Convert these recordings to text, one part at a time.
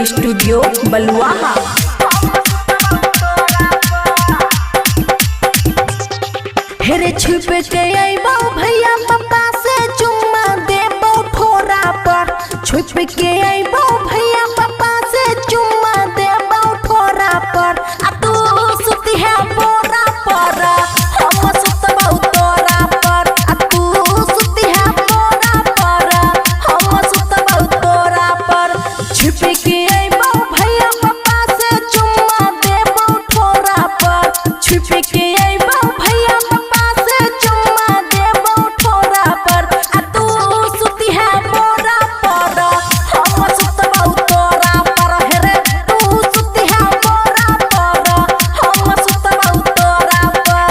Studio बलुआहा। हेरे छुप के अइबो भैया पापा से चुम्मा देबो ठोरा पर। छुप के अइबो भैया पापा से चुम्मा देबो ठोरा पर। आ तू सुती है बोरा पर, हम सुतबो तोरा पर। आ तू सुती है बोरा पर, हम सुतबो तोरा पर। छुप के अइबो भैया पापा से चुम्मा देबो ठोरा पर। छुप के अइबो भैया पापा से चुम्मा देबो ठोरा पर। आ तू सुती है बोरा पर, हम सुतबो तोरा पर। हेरे तू सुती है बोरा पर, हम सुतबो तोरा पर।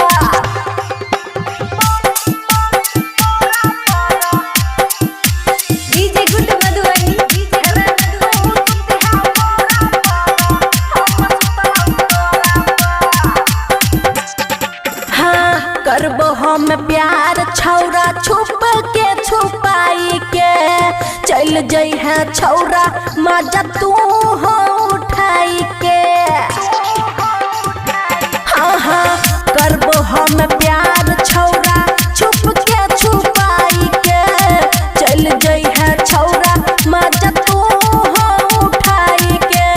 डीजे गुड मधुबनी, हाँ करबो हम प्यार छौरा छुप के छुपाई के। चल जई है छौरा मजा तू हो उठाई के। हाँ हाँ करबो हम प्यार छौरा छुप के छुपाई के। चल जई है छौरा मजा तू हो उठाई के।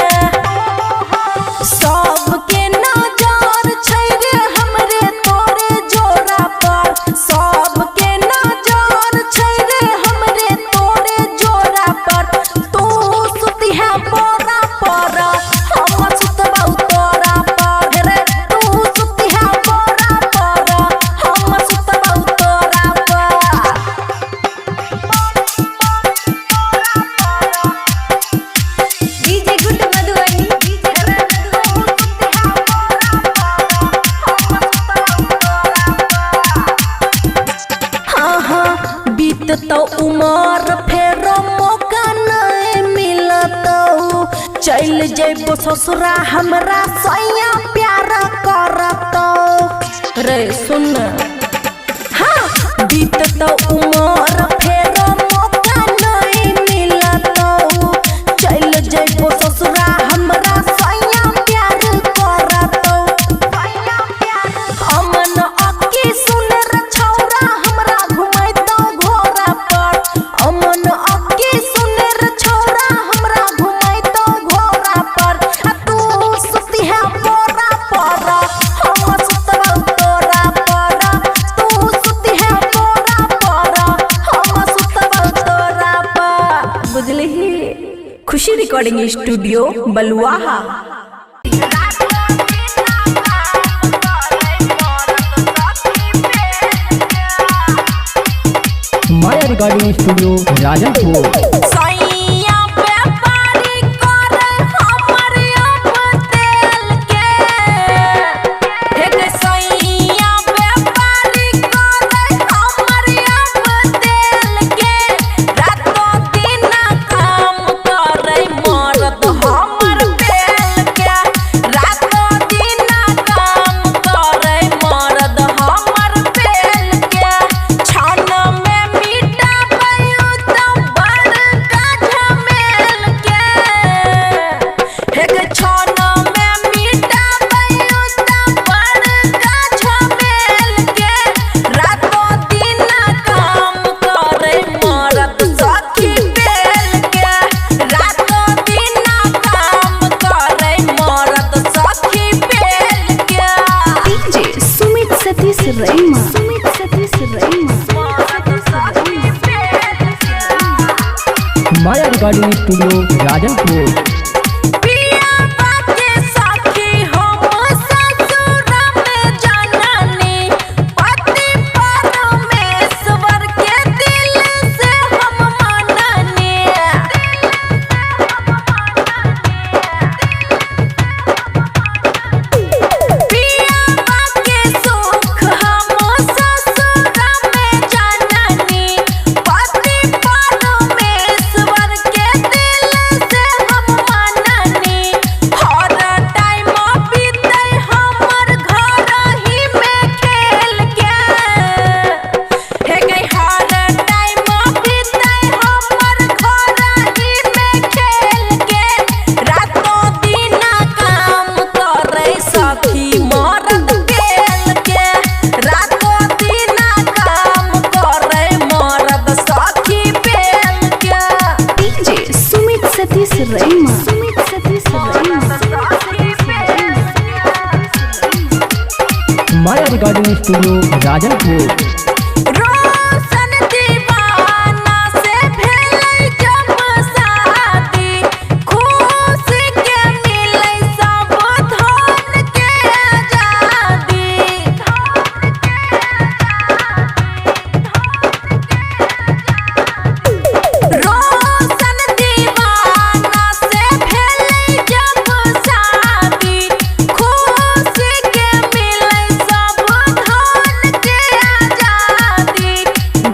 सबके नजर छै रे हमरे तोरे जोरा पर। सबके नजर छै रे हमरे तोरे जोरा पर। तू सुती है बोरा पर, हम सुतबो तोरा पर। हेरे तू सुती है बोरा पर, हम सुतबो तोरा पर। डीजे गुड मधुबनी, हाँ हाँ बीततो उमर फेर मौका नहीं मिलतो। चल जेबो ससुरा हमरा सैया प्यार करतो। रे सुन हाँ बीततो उमर फेर मौका नहीं मिलतो। चल जेबो ससुरा हमरा सैया प्यार करतो। अमन अक्की सुन रे छौरा हमरा घुमैतो घोड़ा पर। अमन अक्की सुन रे छौरा हमरा घुमैतो घोड़ा पर। आ तू सुती है बोरा पर, हम सुतबो तोरा पर। तू सुती है बोरा पर, हम सुतबो तोरा पर। बुझलिही। खुशी रिकॉर्डिंग स्टूडियो बलुआहा। माया रिकॉर्डिंग स्टूडियो राजनपुर। सैया व्यापारी करे हमर अब तेल के। हे गे सैया व्यापारी करे हमर अब तेल के। रातो दिन काम करे मरद हमर बेल के। रातो दिन काम करे मरद हमर बेल के। छन में मीठा बयू तो बड़का झमेल के। हे गे छन में मीठा बयू तो बड़का झमेल के। रातो दिन काम करे मरद सखी बेल के। रातो दिन काम करे मरद सखी बेल के। डीजे सुमित सतीश रईमा, सुमित सतीश रईमा। माया रिकॉर्डिंग स्टूडियो राजनपुर। पिया बाके सखी हम ससुर में जननी। पति परमेश्वर के दिल से हम मननी। पिया बाके सुख हम ससुर में जननी। पति परमेश्वर के दिल से हम माया रिकॉर्डिंग स्टूडियो राजनपुर। रोशन दीवाना से भेलै जब शादी, खुश के मिलै सब धन के आजादी। रोशन दीवाना से भेलै जब शादी, खुश के मिलै सब धन के आजादी।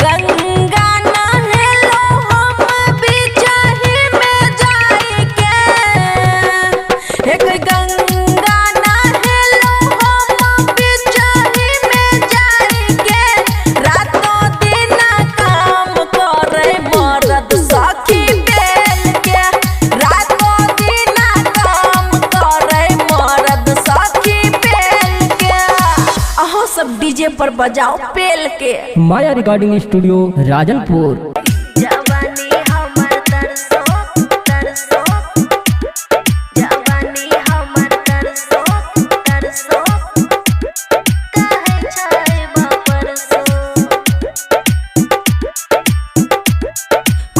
गंगा नहेलो हम बिजही में जाइके, हे गंगा नहेलो हम बिजही में जाइके। रातों दिन काम करे मर्द सखी बेल के, रातों दिन काम करे मर्द सखी बेल के। अहो सब डीजे पर बजाओ पेल के। माया रिकॉर्डिंग स्टूडियो राजनपुर। जवानी हमर तरसो तरसो, जवानी हमर तरसो तरसो, काहे छै बापरसो।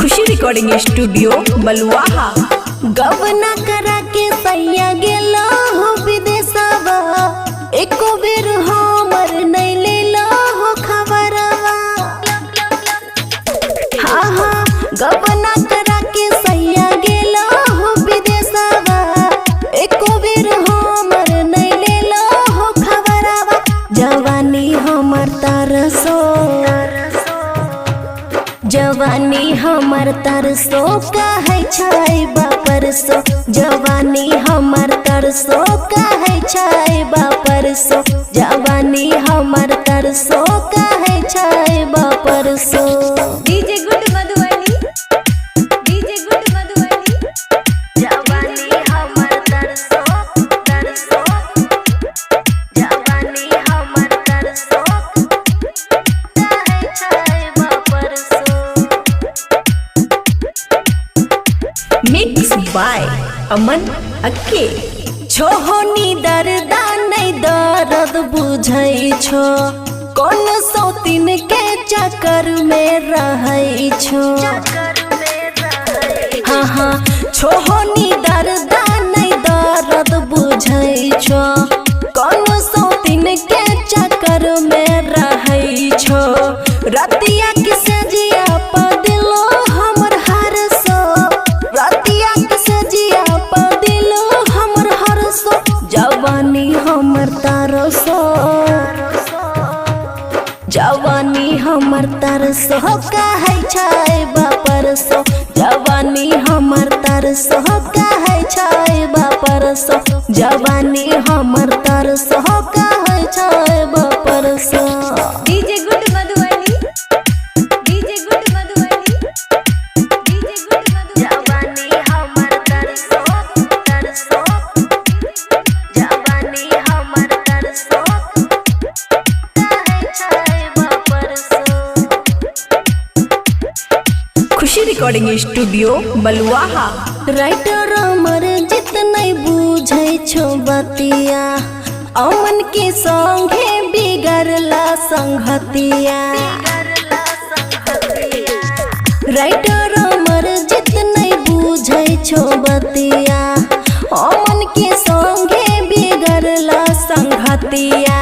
खुशी रिकॉर्डिंग स्टूडियो बलुआहा। गवना करा के सैया गेलो हो विदेशवा, एको बेर हमर नहीं लेलो हो खबरवा। हाँ हाँ गवना करा के सैया गेलो हो विदेशवा, एको बेर हमर नहीं लेलो हो खबरवा। जवानी हमर तरसो, जवानी हमर तरसो, काहे छै बापरसो। जवानी हमर तरसो, काहे छै बापरसो। जवानी हमर तरसो, काहे छै बापरसो। DJ good Madhubani, DJ good Madhubani. जवानी हमर तरसो तरसो, जवानी हमर तरसो, काहे छै बापरसो। मिक्स बाय अमन अक्के। छोहनी दर्दा नहीं दर्द बुझै छो, कौन सौतीन के चक्कर में रहै छो। हाँ हाँ छोहनी दर्दा नहीं दर्द बुझै छो, कौन सौतीन के चक्कर में रहै छो। रतिया के सजिया पदिलो हमर हरसो, रतिया के सजिया पदिलो हमर हरसो। जवानी हमर तरसो, जवानी हमर तरसो, काहे छै बापरसो। जवानी हमर तरसो, काहे छै बापरसो। जवानी हमर तरसो, काहे छै बापरसो। DJ good Madhubani, DJ good Madhubani, DJ good Madhubani. जवानी हमर तरसो तरसो, जवानी हमर तरसो, काहे छै बापरसो। खुशी recording studio Baluaha. Writer Amarjit नहीं बुझै छो बतिया, अमन के संगे बिगड़ला संगतिया। राइटर अमर जित नहीं बुझै छो बतिया, अमन के संगे बिगड़ला संगतिया।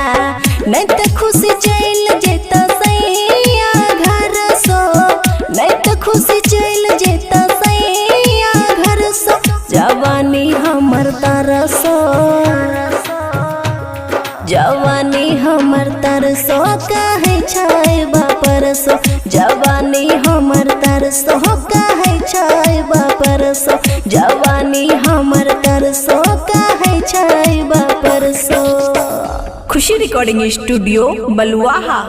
नहीं तो खुशी चल जेता सैया घर सो, नहीं तो खुशी चल जेता सैया घर सो। जवानी हमर तरसो, जवानी हमर तरसो, काहे छै बापरसो। जवानी हमर तरसो, काहे छै बापरसो। जवानी हमर तरसो, काहे छै बापरसो। खुशी रिकॉर्डिंग स्टूडियो बलुआहा।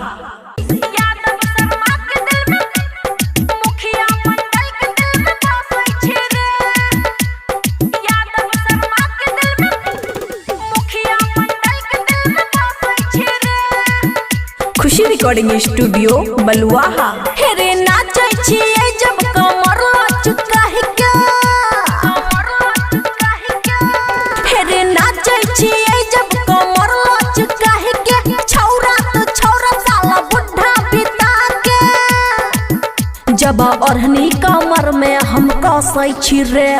खुशी रिकॉर्डिंग स्टूडियो बलुआहा। हेरे नाचै छियै जब कमर लचकाहि के, हेरे नाचै छियै जब कमर लचकाहि के। बसै छी रे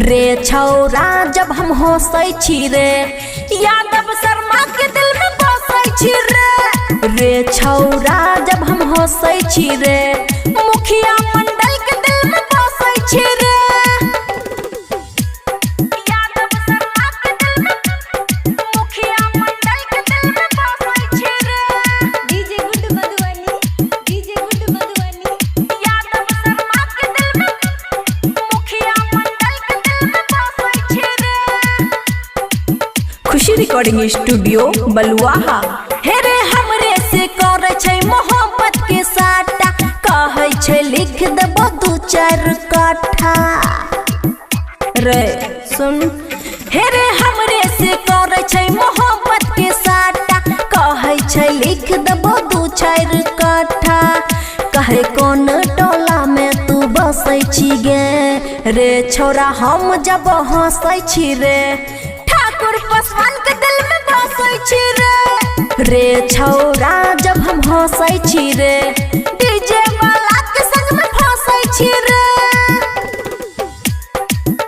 रे छौरा जब हम हंसै छी रे यादव शर्मा के दिल में बसै छी रे छौरा जब हम हंसै छी रे मुखिया मंडल के दिल में बसै छी रे यादव शर्मा के दिल में मुखिया मंडल के दिल में बसै छी रे डीजे गुड मधुबनी यादव शर्मा के दिल में मुखिया मंडल के दिल में बसै छी रे खुशी रिकॉर्डिंग स्टूडियो बलुआहा। हे रे हमरे से करे छै मोहब्बत के साटा कहै छै लिख देबो 2-4 कट्ठा रे सुन हे रे हमरे से करे छै मोहब्बत के साटा कहै छै लिख देबो 2-4 कट्ठा कहे कोन टोला में तू बसै छी गे रे छोरा हम जब हंसै छी रे ठाकुर पासवान के दिल में बसै छी रे छौरा जब हम हंसै छी रे डीजे वाला के संग में फंसै छी रे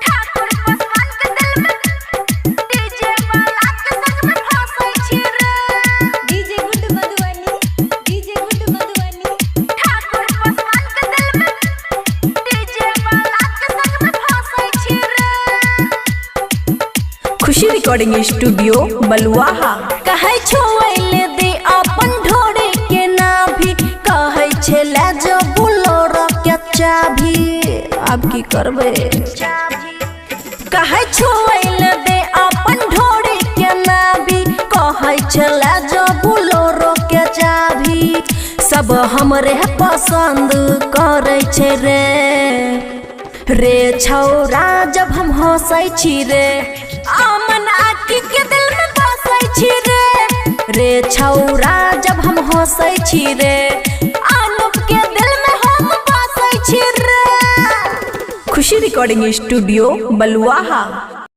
ठाकुर पासवान के दिल में डीजे वाला के संग में फंसै छी रे डीजे गुड मधुबनी ठाकुर पासवान के दिल में डीजे वाला के संग में फंसै छी रे खुशी रिकॉर्डिंग स्टूडियो बलुआहा। कहै छुएले दे अपन ढोरे के नाभी कहै छै ले जो बुलोरो के चाभी अब की करबे कहै छुएले दे अपन ढोरे के नाभी कहै छै ले जो बुलोरो के चाभी सब हमरे पसंद करै छै रे छौरा जब हम हंसै छी रे आमन आखी के दिल में बसै छी रे छौरा जब हम हंसै छी रे अनुप के दिल में हम बसै छी रे खुशी रिकॉर्डिंग स्टूडियो बलुआहा।